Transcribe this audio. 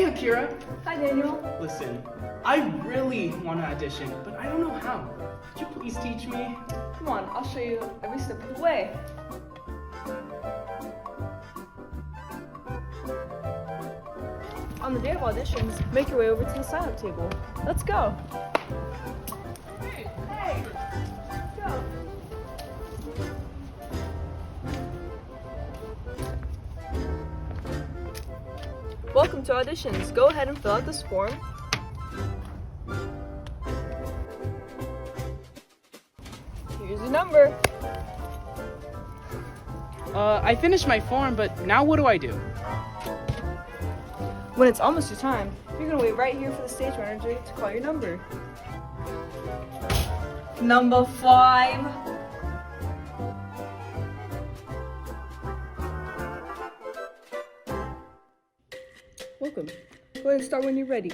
Akira. Hi, Daniel. Listen, I really want to audition, but I don't know how. Could you please teach me? Come on, I'll show you every step of the way. On the day of auditions, make your way over to the sign-up table. Let's go. Hey, let's go. Welcome to Auditions. Go ahead and fill out this form. Here's your number. I finished my form, but now what do I do? When it's almost your time, you're gonna wait right here for the stage manager to call your number. Number 5. Welcome. Go ahead and start when you're ready.